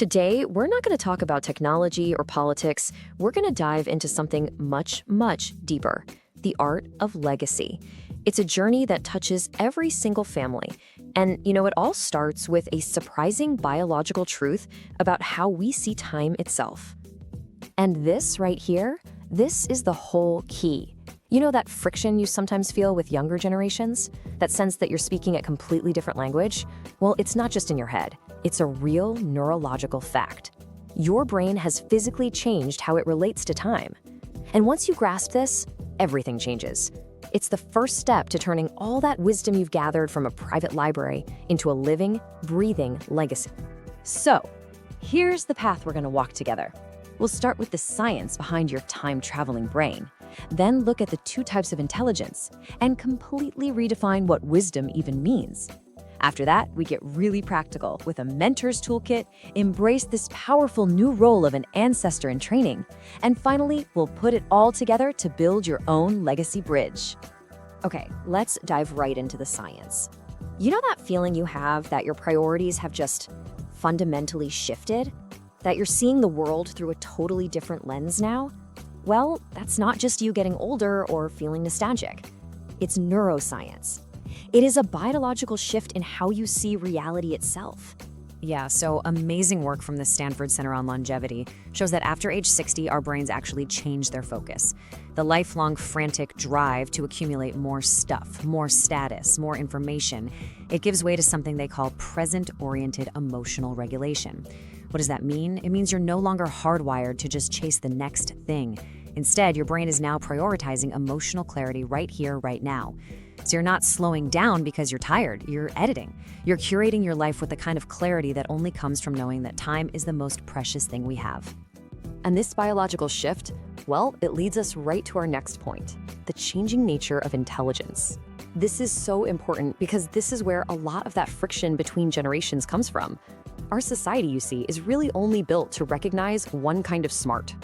Today, we're not going to talk about technology or politics. We're going to dive into something much, much deeper: the art of legacy. It's a journey that touches every single family. And, it all starts with a surprising biological truth about how we see time itself. And this right here, this is the whole key. That friction you sometimes feel with younger generations? That sense that you're speaking a completely different language? Well, it's not just in your head. It's a real neurological fact. Your brain has physically changed how it relates to time. And once you grasp this, everything changes. It's the first step to turning all that wisdom you've gathered from a private library into a living, breathing legacy. So, here's the path we're going to walk together. We'll start with the science behind your time-traveling brain, then look at the two types of intelligence, and completely redefine what wisdom even means. After that, we get really practical with a mentor's toolkit, embrace this powerful new role of an ancestor in training, and finally, we'll put it all together to build your own legacy bridge. Okay, let's dive right into the science. You know that feeling you have that your priorities have just fundamentally shifted? That you're seeing the world through a totally different lens now? Well, that's not just you getting older or feeling nostalgic. It's neuroscience. It is a biological shift in how you see reality itself. Yeah, so amazing work from the Stanford Center on longevity shows that after age 60, our brains actually change their focus. The lifelong frantic drive to accumulate more stuff, more status, more information, it gives way to something they call present-oriented emotional regulation. What does that mean? It means you're no longer hardwired to just chase the next thing. Instead, your brain is now prioritizing emotional clarity right here, right now. So you're not slowing down because you're tired, you're editing. You're curating your life with the kind of clarity that only comes from knowing that time is the most precious thing we have. And this biological shift, well, it leads us right to our next point: the changing nature of intelligence. This is so important because this is where a lot of that friction between generations comes from. Our society, you see, is really only built to recognize one kind of smart.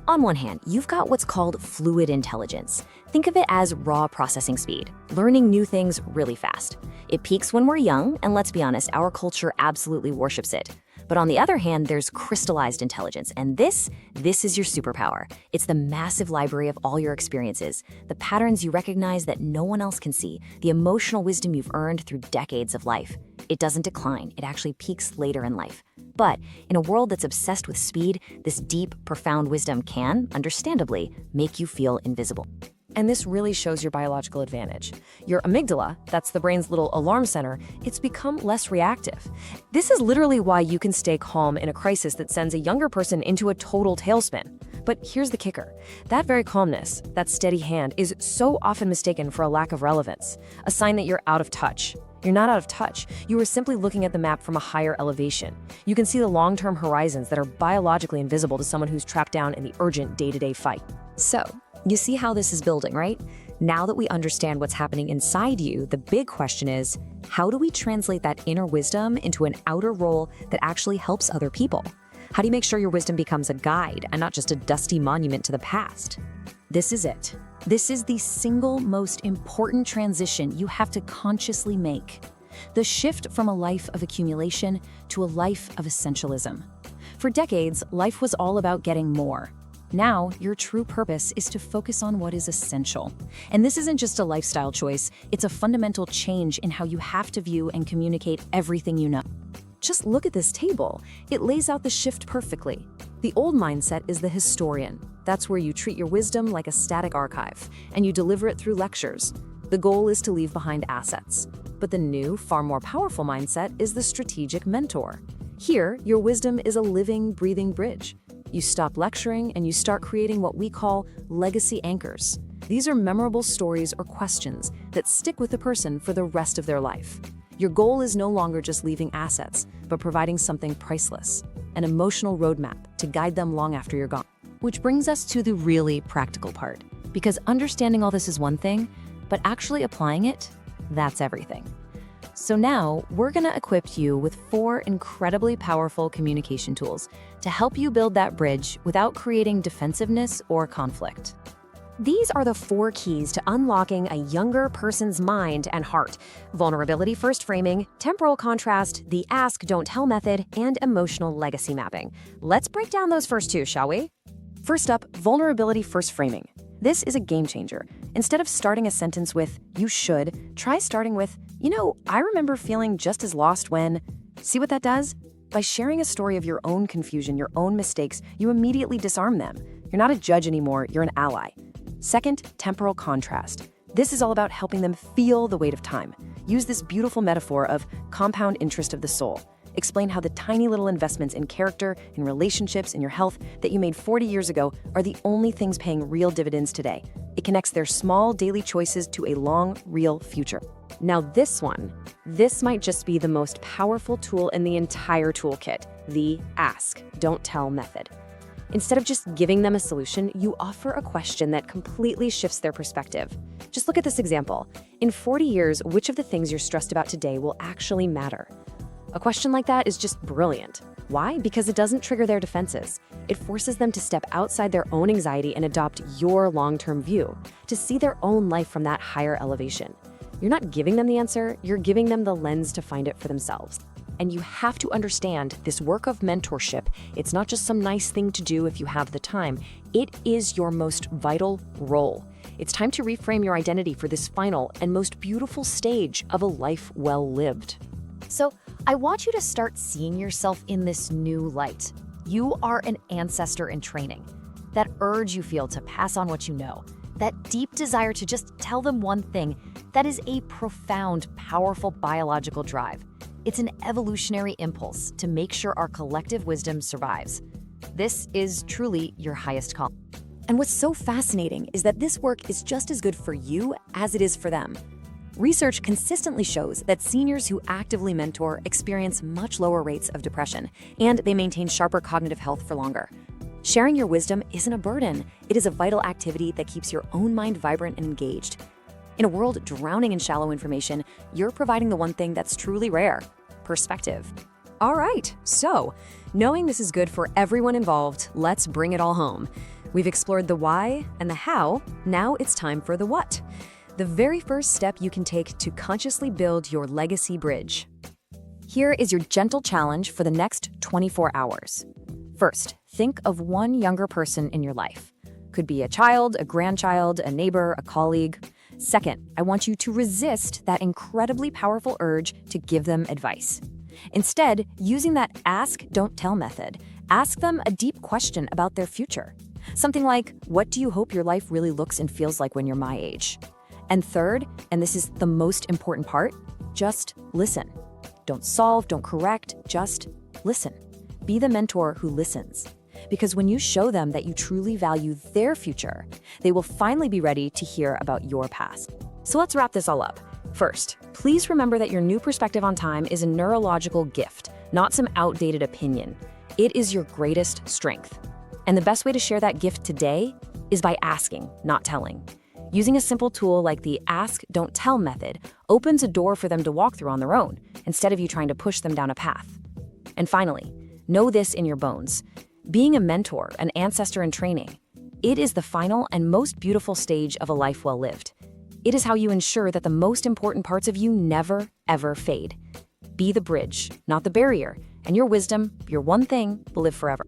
On one hand, you've got what's called fluid intelligence. Think of it as raw processing speed, learning new things really fast. It peaks when we're young, and let's be honest, our culture absolutely worships it. But on the other hand, there's crystallized intelligence, and this is your superpower. It's the massive library of all your experiences, the patterns you recognize that no one else can see, the emotional wisdom you've earned through decades of life. It doesn't decline, it actually peaks later in life. But in a world that's obsessed with speed, this deep, profound wisdom can, understandably, make you feel invisible. And this really shows your biological advantage. Your amygdala, that's the brain's little alarm center, it's become less reactive. This is literally why you can stay calm in a crisis that sends a younger person into a total tailspin. But here's the kicker. That very calmness, that steady hand, is so often mistaken for a lack of relevance, a sign that you're out of touch. You're not out of touch. You are simply looking at the map from a higher elevation. You can see the long-term horizons that are biologically invisible to someone who's trapped down in the urgent day-to-day fight. So, you see how this is building, right? Now that we understand what's happening inside you, the big question is, how do we translate that inner wisdom into an outer role that actually helps other people? How do you make sure your wisdom becomes a guide and not just a dusty monument to the past? This is it. This is the single most important transition you have to consciously make. The shift from a life of accumulation to a life of essentialism. For decades, life was all about getting more. Now, your true purpose is to focus on what is essential. And this isn't just a lifestyle choice, it's a fundamental change in how you have to view and communicate everything you know. Just look at this table. It lays out the shift perfectly. The old mindset is the historian. That's where you treat your wisdom like a static archive, and you deliver it through lectures. The goal is to leave behind assets. But the new, far more powerful mindset is the strategic mentor. Here, your wisdom is a living, breathing bridge. You stop lecturing and you start creating what we call legacy anchors. These are memorable stories or questions that stick with the person for the rest of their life. Your goal is no longer just leaving assets, but providing something priceless, an emotional roadmap to guide them long after you're gone. Which brings us to the really practical part, because understanding all this is one thing, but actually applying it, that's everything. So now, we're gonna equip you with 4 incredibly powerful communication tools to help you build that bridge without creating defensiveness or conflict. These are the 4 keys to unlocking a younger person's mind and heart: vulnerability first framing, temporal contrast, the ask, don't tell method, and emotional legacy mapping. Let's break down those first 2, shall we? First up, vulnerability first framing. This is a game changer. Instead of starting a sentence with, "you should," try starting with, "I remember feeling just as lost when..." See what that does? By sharing a story of your own confusion, your own mistakes, you immediately disarm them. You're not a judge anymore, you're an ally. Second, temporal contrast. This is all about helping them feel the weight of time. Use this beautiful metaphor of compound interest of the soul. Explain how the tiny little investments in character, in relationships, in your health that you made 40 years ago are the only things paying real dividends today. It connects their small daily choices to a long, real future. Now this might just be the most powerful tool in the entire toolkit, the ask, don't tell method. Instead of just giving them a solution, you offer a question that completely shifts their perspective. Just look at this example. In 40 years, which of the things you're stressed about today will actually matter? A question like that is just brilliant. Why? Because it doesn't trigger their defenses. It forces them to step outside their own anxiety and adopt your long-term view, to see their own life from that higher elevation. You're not giving them the answer, you're giving them the lens to find it for themselves. And you have to understand this work of mentorship, it's not just some nice thing to do if you have the time. It is your most vital role. It's time to reframe your identity for this final and most beautiful stage of a life well lived. So, I want you to start seeing yourself in this new light. You are an ancestor in training. That urge you feel to pass on what you know, that deep desire to just tell them one thing, that is a profound, powerful biological drive. It's an evolutionary impulse to make sure our collective wisdom survives. This is truly your highest calling. And what's so fascinating is that this work is just as good for you as it is for them. Research consistently shows that seniors who actively mentor experience much lower rates of depression, and they maintain sharper cognitive health for longer. Sharing your wisdom isn't a burden. It is a vital activity that keeps your own mind vibrant and engaged. In a world drowning in shallow information, you're providing the one thing that's truly rare: perspective. All right, so knowing this is good for everyone involved, let's bring it all home. We've explored the why and the how, now it's time for the what. The very first step you can take to consciously build your legacy bridge. Here is your gentle challenge for the next 24 hours. First, think of one younger person in your life. Could be a child, a grandchild, a neighbor, a colleague. Second, I want you to resist that incredibly powerful urge to give them advice. Instead, using that ask, don't tell method, ask them a deep question about their future. Something like, what do you hope your life really looks and feels like when you're my age? And third, and this is the most important part, just listen. Don't solve, don't correct, just listen. Be the mentor who listens. Because when you show them that you truly value their future, they will finally be ready to hear about your past. So let's wrap this all up. First, please remember that your new perspective on time is a neurological gift, not some outdated opinion. It is your greatest strength. And the best way to share that gift today is by asking, not telling. Using a simple tool like the ask, don't tell method opens a door for them to walk through on their own, instead of you trying to push them down a path. And finally, know this in your bones. Being a mentor, an ancestor in training, it is the final and most beautiful stage of a life well lived. It is how you ensure that the most important parts of you never, ever fade. Be the bridge, not the barrier, and your wisdom, your one thing, will live forever.